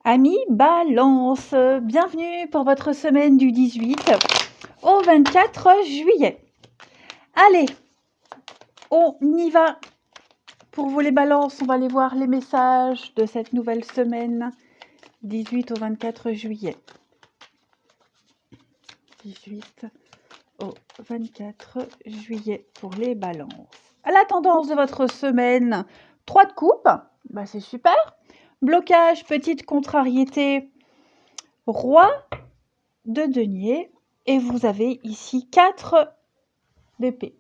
Amis Balance, bienvenue pour votre semaine du 18 au 24 juillet. Allez, on y va. Pour vous les balances, on va aller voir les messages de cette nouvelle semaine 18 au 24 juillet. 18 au 24 juillet pour les balances. À la tendance de votre semaine, 3 de coupe, bah c'est super. Blocage, petite contrariété, roi de denier. Et vous avez ici 4 d'épée.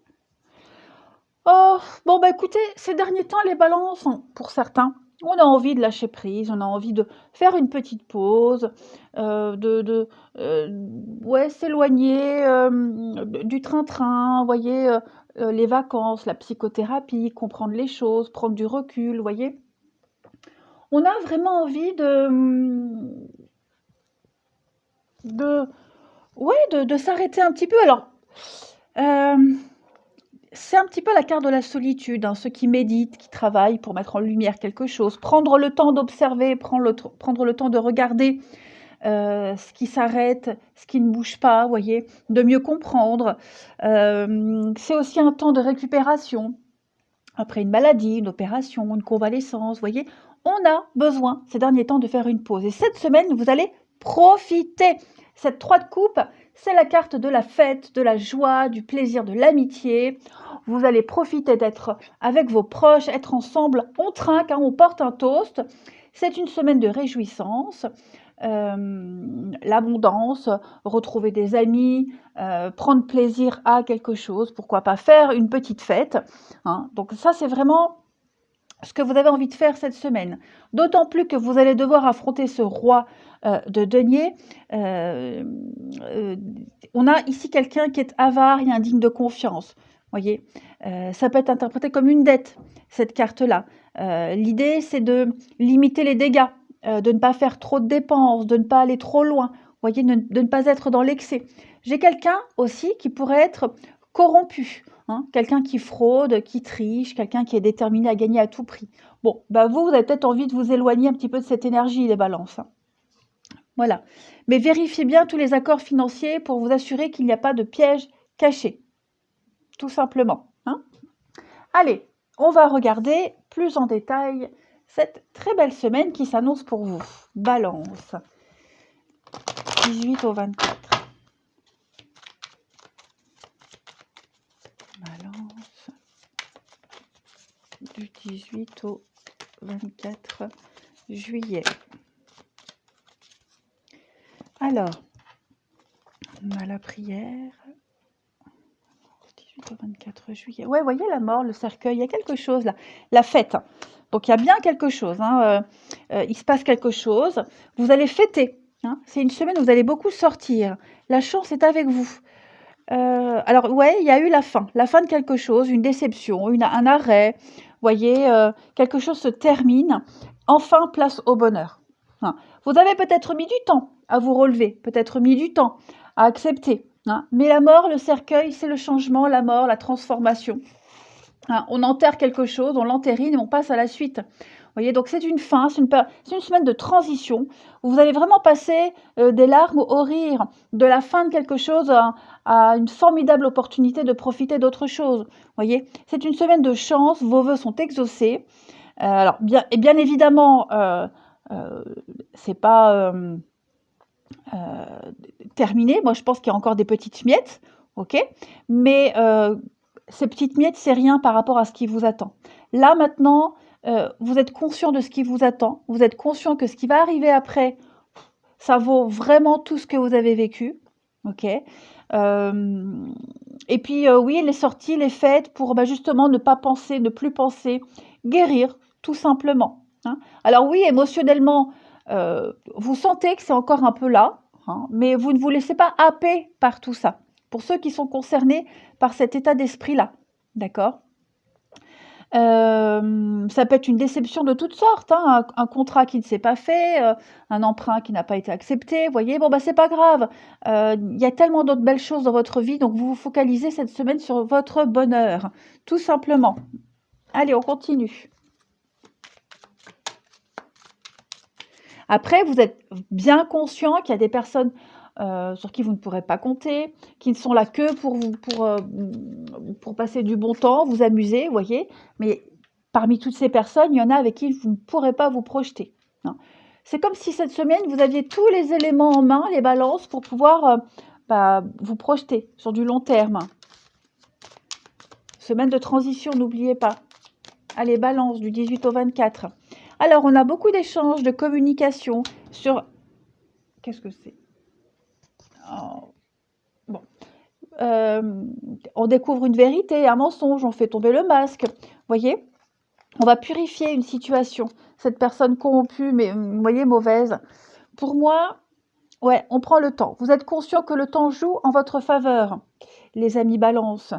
Oh, bon, bah écoutez, ces derniers temps, les balances, pour certains, on a envie de lâcher prise, on a envie de faire une petite pause, ouais, s'éloigner du train-train, voyez, les vacances, la psychothérapie, comprendre les choses, prendre du recul, voyez. On a vraiment envie de s'arrêter un petit peu. Alors, c'est un petit peu la carte de la solitude, hein, ceux qui méditent, qui travaillent pour mettre en lumière quelque chose, prendre le temps d'observer, prendre le temps de regarder ce qui s'arrête, ce qui ne bouge pas, voyez, de mieux comprendre. C'est aussi un temps de récupération, après une maladie, une opération, une convalescence, voyez. On a besoin ces derniers temps de faire une pause. Et cette semaine, vous allez profiter. Cette 3 de coupe, c'est la carte de la fête, de la joie, du plaisir, de l'amitié. Vous allez profiter d'être avec vos proches, être ensemble. On trinque, hein, on porte un toast. C'est une semaine de réjouissance, l'abondance, retrouver des amis, prendre plaisir à quelque chose, pourquoi pas faire une petite fête. Hein. Donc ça, c'est vraiment ce que vous avez envie de faire cette semaine. D'autant plus que vous allez devoir affronter ce roi de denier. On a ici quelqu'un qui est avare et indigne de confiance. Voyez, ça peut être interprété comme une dette, cette carte-là. L'idée, c'est de limiter les dégâts, de ne pas faire trop de dépenses, de ne pas aller trop loin, voyez, de ne pas être dans l'excès. J'ai quelqu'un aussi qui pourrait être corrompu. Hein, quelqu'un qui fraude, qui triche, quelqu'un qui est déterminé à gagner à tout prix. Bon, bah vous avez peut-être envie de vous éloigner un petit peu de cette énergie, les balances. Hein. Voilà. Mais vérifiez bien tous les accords financiers pour vous assurer qu'il n'y a pas de piège caché. Tout simplement. Hein. Allez, on va regarder plus en détail cette très belle semaine qui s'annonce pour vous. Balance. 18 au 24. Balance. Du 18 au 24 juillet. Alors, on a la prière. 18 au 24 juillet. Ouais, voyez la mort, le cercueil, il y a quelque chose là. La fête. Hein. Donc, il y a bien quelque chose. Hein. Il se passe quelque chose. Vous allez fêter. Hein. C'est une semaine où vous allez beaucoup sortir. La chance est avec vous. Alors, ouais, il y a eu la fin de quelque chose, une déception, un arrêt. Voyez, quelque chose se termine. Enfin, place au bonheur. Hein. Vous avez peut-être mis du temps à vous relever, peut-être mis du temps à accepter. Hein. Mais la mort, le cercueil, c'est le changement, la mort, la transformation. Hein. On enterre quelque chose, on l'entérine et on passe à la suite. Vous voyez, donc c'est une fin, c'est une semaine de transition où vous allez vraiment passer des larmes au rire, de la fin de quelque chose à une formidable opportunité de profiter d'autre chose. Vous voyez, c'est une semaine de chance, vos vœux sont exaucés. Alors, bien évidemment, c'est pas terminé. Moi, je pense qu'il y a encore des petites miettes, ok. Mais ces petites miettes, c'est rien par rapport à ce qui vous attend. Là, maintenant, vous êtes conscient de ce qui vous attend. Vous êtes conscient que ce qui va arriver après, ça vaut vraiment tout ce que vous avez vécu, ok. Et puis, oui, les sorties, les fêtes, pour justement ne pas penser, ne plus penser, guérir, tout simplement. Hein. Alors oui, émotionnellement, vous sentez que c'est encore un peu là, hein, mais vous ne vous laissez pas happer par tout ça. Pour ceux qui sont concernés par cet état d'esprit-là, d'accord. Ça peut être une déception de toutes sortes, hein, un contrat qui ne s'est pas fait, un emprunt qui n'a pas été accepté, vous voyez? Bon, bah, c'est pas grave, il y a tellement d'autres belles choses dans votre vie, donc vous vous focalisez cette semaine sur votre bonheur, tout simplement. Allez, on continue. Après, vous êtes bien conscient qu'il y a des personnes sur qui vous ne pourrez pas compter, qui ne sont là que pour passer du bon temps, vous amuser, vous voyez. Mais parmi toutes ces personnes, il y en a avec qui vous ne pourrez pas vous projeter, hein. C'est comme si cette semaine, vous aviez tous les éléments en main, les balances, pour pouvoir vous projeter sur du long terme. Semaine de transition, n'oubliez pas. Allez, balance du 18 au 24. Alors, on a beaucoup d'échanges, de communication sur... Qu'est-ce que c'est? Oh, bon. On découvre une vérité, un mensonge, on fait tomber le masque. Vous voyez? On va purifier une situation. Cette personne corrompue, mais vous voyez, mauvaise. Pour moi, ouais, on prend le temps. Vous êtes conscient que le temps joue en votre faveur, les amis balance.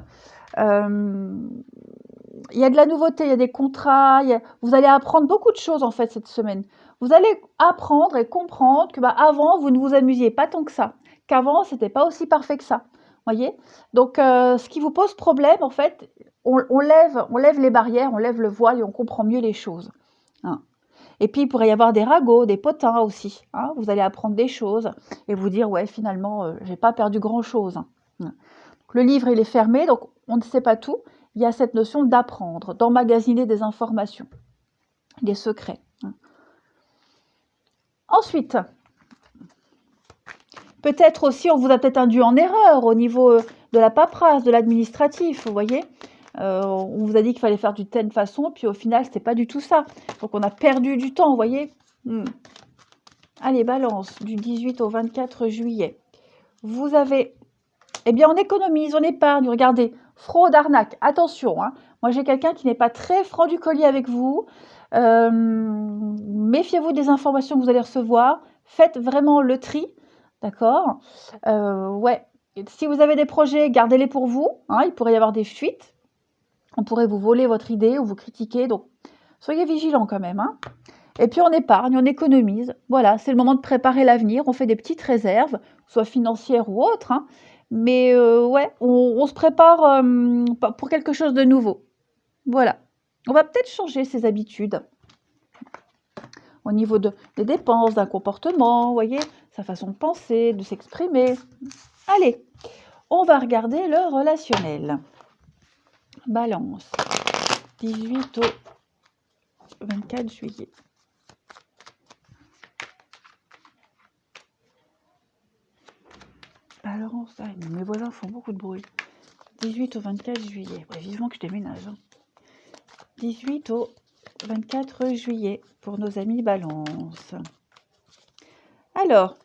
Il y a de la nouveauté, il y a des contrats, vous allez apprendre beaucoup de choses en fait cette semaine. Vous allez apprendre et comprendre que avant, vous ne vous amusiez pas tant que ça, qu'avant, c'était pas aussi parfait que ça. Voyez? Donc, ce qui vous pose problème, en fait, on lève les barrières, on lève le voile et on comprend mieux les choses, hein. Et puis, il pourrait y avoir des ragots, des potins aussi, hein. Vous allez apprendre des choses et vous dire, ouais, finalement, j'ai pas perdu grand-chose, hein. Donc, le livre, il est fermé, donc on ne sait pas tout. Il y a cette notion d'apprendre, d'emmagasiner des informations, des secrets, hein. Ensuite, peut-être aussi, on vous a peut-être induit en erreur au niveau de la paperasse, de l'administratif, vous voyez. On vous a dit qu'il fallait faire d'une telle façon, puis au final, c'était pas du tout ça. Donc, on a perdu du temps, vous voyez. Allez, balance, du 18 au 24 juillet. Vous avez... Eh bien, on économise, on épargne. Regardez, fraude, arnaque. Attention, hein. Moi, j'ai quelqu'un qui n'est pas très franc du collier avec vous. Méfiez-vous des informations que vous allez recevoir. Faites vraiment le tri, d'accord? Ouais. Si vous avez des projets, gardez-les pour vous, hein. Il pourrait y avoir des fuites. On pourrait vous voler votre idée ou vous critiquer. Donc, soyez vigilants quand même, hein. Et puis, on épargne, on économise. Voilà, c'est le moment de préparer l'avenir. On fait des petites réserves, soit financières ou autres, hein. Mais ouais, on se prépare pour quelque chose de nouveau. Voilà. On va peut-être changer ses habitudes au niveau des dépenses, d'un comportement, vous voyez, sa façon de penser, de s'exprimer. Allez, on va regarder le relationnel. Balance, 18 au 24 juillet. Balance, mes voisins font beaucoup de bruit. 18 au 24 juillet. Ouais, vivement que je déménage, hein. 18 au 24 juillet pour nos amis balance. Alors,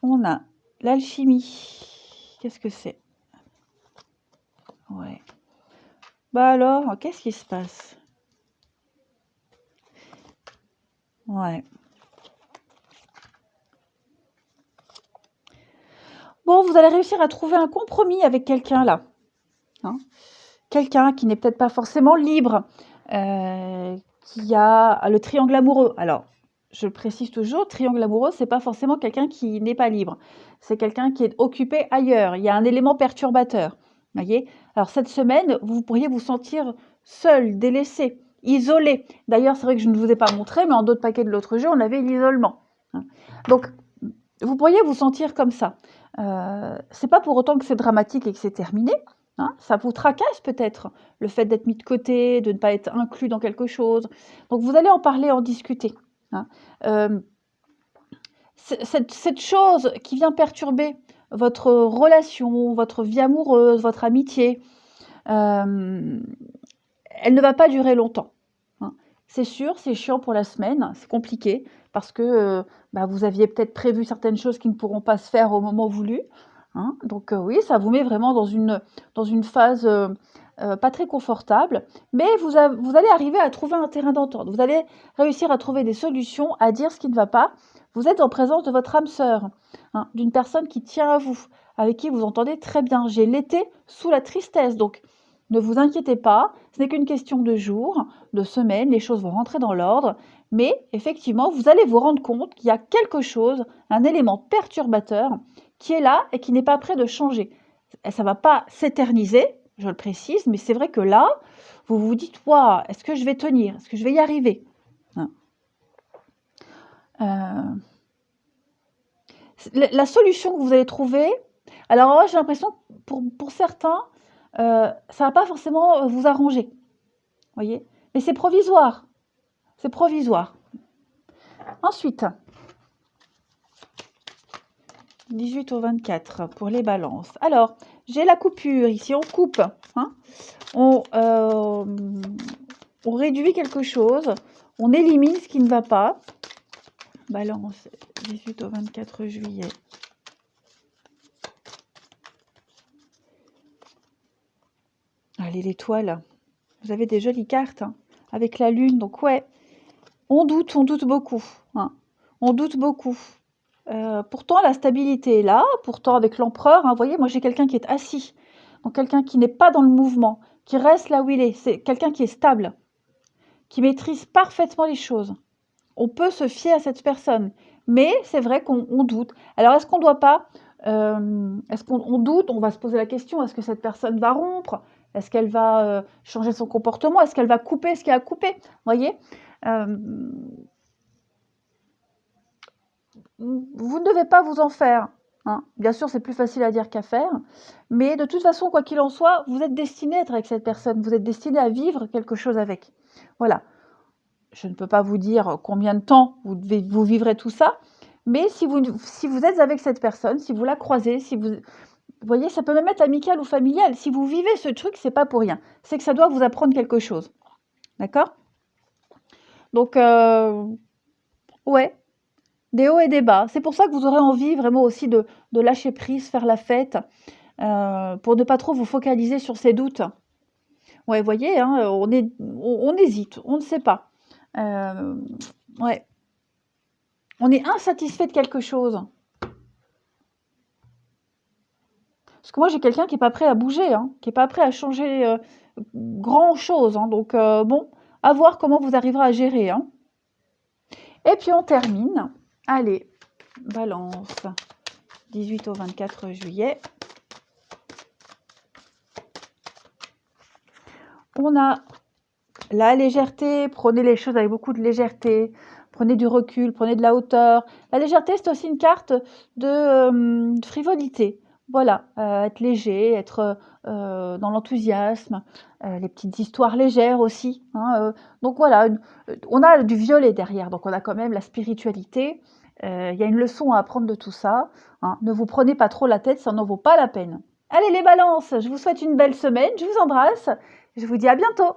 on a l'alchimie. Qu'est-ce que c'est? Ouais. Alors, qu'est-ce qui se passe? Ouais. Bon, vous allez réussir à trouver un compromis avec quelqu'un là, hein. Quelqu'un qui n'est peut-être pas forcément libre, qui a le triangle amoureux. Alors, je précise toujours, triangle amoureux, c'est pas forcément quelqu'un qui n'est pas libre. C'est quelqu'un qui est occupé ailleurs. Il y a un élément perturbateur. Voyez? Alors, cette semaine, vous pourriez vous sentir seul, délaissé, isolé. D'ailleurs, c'est vrai que je ne vous ai pas montré, mais en d'autres paquets de l'autre jeu, on avait l'isolement, hein. Donc, vous pourriez vous sentir comme ça. C'est pas pour autant que c'est dramatique et que c'est terminé, hein. Ça vous tracasse peut-être, le fait d'être mis de côté, de ne pas être inclus dans quelque chose. Donc vous allez en parler, en discuter, hein. Cette chose qui vient perturber votre relation, votre vie amoureuse, votre amitié, elle ne va pas durer longtemps, hein. C'est sûr, c'est chiant pour la semaine, c'est compliqué parce que vous aviez peut-être prévu certaines choses qui ne pourront pas se faire au moment voulu, hein. Donc oui, ça vous met vraiment dans une phase pas très confortable, mais vous allez arriver à trouver un terrain d'entente. Vous allez réussir à trouver des solutions, à dire ce qui ne va pas. Vous êtes en présence de votre âme sœur, hein, d'une personne qui tient à vous, avec qui vous entendez très bien. J'ai l'été sous la tristesse, donc ne vous inquiétez pas, ce n'est qu'une question de jours, de semaines, les choses vont rentrer dans l'ordre, mais effectivement, vous allez vous rendre compte qu'il y a quelque chose, un élément perturbateur, qui est là et qui n'est pas prêt de changer. Ça ne va pas s'éterniser, je le précise, mais c'est vrai que là, vous vous dites, waouh, est-ce que je vais tenir? Est-ce que je vais y arriver? Hein. La solution que vous allez trouver, alors moi j'ai l'impression que pour certains, ça va pas forcément vous arranger, voyez? Mais c'est provisoire, c'est provisoire. Ensuite, 18 au 24 pour les balances. Alors, j'ai la coupure ici, on coupe, hein, on réduit quelque chose, on élimine ce qui ne va pas. Balance, 18 au 24 juillet. Allez, l'étoile. Vous avez des jolies cartes, hein, avec la lune. Donc, ouais, on doute beaucoup. Hein. On doute beaucoup. Pourtant, la stabilité est là. Pourtant, avec l'empereur, hein, vous voyez, moi, j'ai quelqu'un qui est assis. Donc, quelqu'un qui n'est pas dans le mouvement, qui reste là où il est. C'est quelqu'un qui est stable, qui maîtrise parfaitement les choses. On peut se fier à cette personne. Mais c'est vrai qu'on doute. Alors, est-ce qu'on ne doit pas... est-ce qu'on doute? On va se poser la question, est-ce que cette personne va rompre? Est-ce qu'elle va changer son comportement? Est-ce qu'elle va couper ce qu'elle a coupé? Vous voyez, vous ne devez pas vous en faire. Hein. Bien sûr, c'est plus facile à dire qu'à faire. Mais de toute façon, quoi qu'il en soit, vous êtes destiné à être avec cette personne. Vous êtes destiné à vivre quelque chose avec. Voilà. Je ne peux pas vous dire combien de temps vous vivrez tout ça. Mais si vous êtes avec cette personne, si vous la croisez, si vous voyez, ça peut même être amical ou familial. Si vous vivez ce truc, c'est pas pour rien. C'est que ça doit vous apprendre quelque chose. D'accord? Donc, ouais, des hauts et des bas. C'est pour ça que vous aurez envie vraiment aussi de lâcher prise, faire la fête, pour ne pas trop vous focaliser sur ces doutes. Ouais, vous voyez, hein, on hésite, on ne sait pas. Ouais. On est insatisfait de quelque chose. Parce que moi, j'ai quelqu'un qui n'est pas prêt à bouger, hein, qui n'est pas prêt à changer grand-chose. Hein, donc, bon, à voir comment vous arriverez à gérer. Hein. Et puis, on termine. Allez, balance, 18 au 24 juillet. On a la légèreté. Prenez les choses avec beaucoup de légèreté. Prenez du recul, prenez de la hauteur. La légèreté, c'est aussi une carte de frivolité. Voilà, être léger, être dans l'enthousiasme, les petites histoires légères aussi. Hein, donc voilà, on a du violet derrière, donc on a quand même la spiritualité. Il y a une leçon à apprendre de tout ça. Hein. Ne vous prenez pas trop la tête, ça n'en vaut pas la peine. Allez les balances, je vous souhaite une belle semaine, je vous embrasse, je vous dis à bientôt.